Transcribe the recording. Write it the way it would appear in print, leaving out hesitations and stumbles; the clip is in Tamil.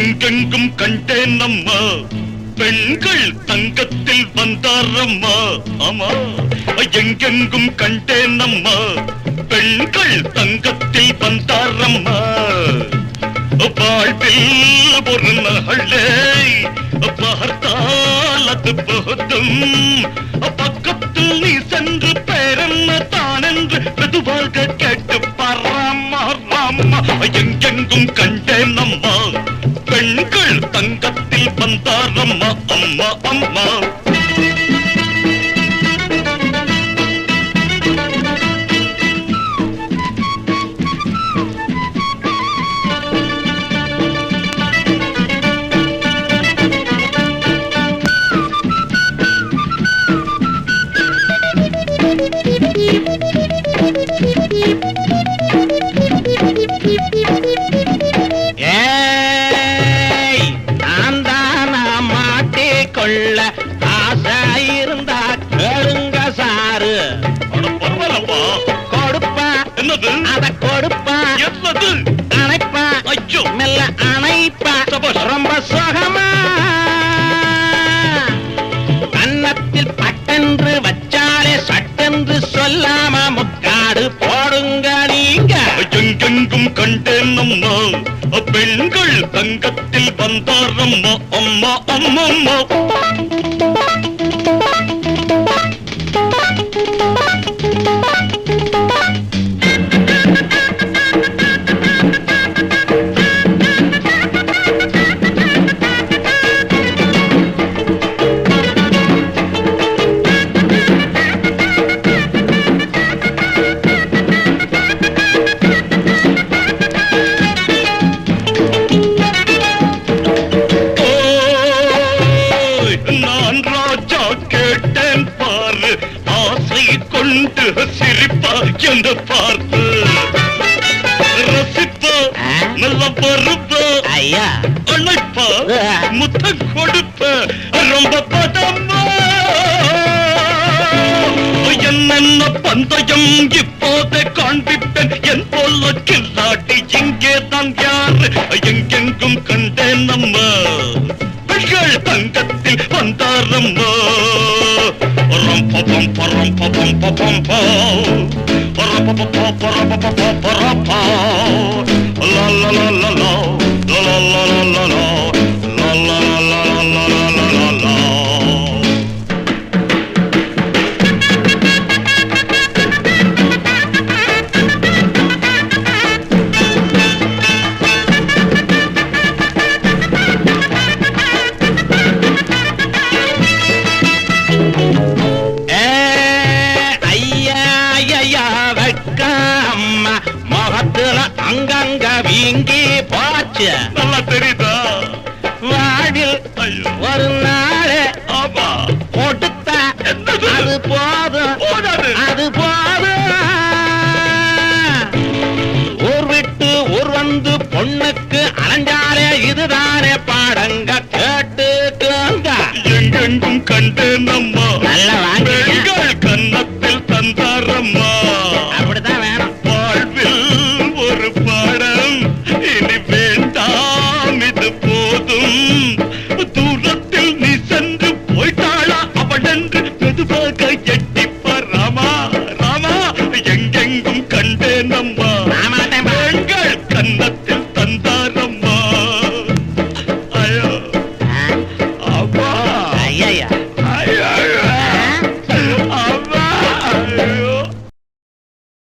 எங்கெங்கும் கண்டேன் அம்மா பெண்கள் தங்கத்தில் வந்தாரம்மா ஆமா எங்கெங்கும் கண்டேன் அம்மா பெண்கள் தங்கத்தில் வந்தாரம்மா வாழ்வில் ஒரு மகளே பார்த்தால் அது போதும் பக்கத்தில் நீ சென்று பேரென்ன தான் என்று மெதுவாக கேட்டு பாராமா ராமா எங்கெங்கும் கண்டேன் அம்மா பெண்கள் தங்கத்தில் வந்தாரம்மா அம்மா அம்மா ஆசை இருந்தா கேளுங்க சாரு பரவாயில்லப்பா கொடுப்பா என்னது அத கொடுப்பா என்னது அணைப்பா ஐயோ மெல்ல அணைப்பா ரொம்ப சுகமா கன்னத்தில் பட்டென்று வச்சாலே சட்டென்று சொல்லாம முக்காடு போடுங்க நீங்க எங்கெங்கும் கண்டேன் அம்மா பெண்கள் தங்கத்தில் வந்தாரம்மா அம்மா அம்மா அம்மா கொண்டு சிரிப்பா என்று பார்த்து ரசிப்பா நல்ல பருப்பா ஐயா அணைப்பா முத்தம் கொடுப்ப ரொம்ப பதமா என்னென்ன பந்தயம் இப்போதே காண்பிப்பேன் என் போல கில்லாட்டி இங்கே தான் யாரு எங்கெங்கும் கண்டேன் நம்ம பெண்கள் தங்கத்தில் வந்தாரம்மா பம் பரம் பம் பம் பா பரபபபா பரபபபா பரபா லா லா லா லா லா லா லா லா லா லா லா லா லா லா லா லா அங்கங்க வீங்கி போச்சு நல்லா தெரியுதா வாழ்வில் ஒரு நாள் ஆமா கொடுத்த அது போதும் அது போதும் ஊர் விட்டு ஊர் வந்து பொண்ணுக்கு அலைஞ்சாலே இதுதானே பாடங்க கேட்டு எங்கெங்கும் கண்டேன் அம்மா நல்ல வாங்க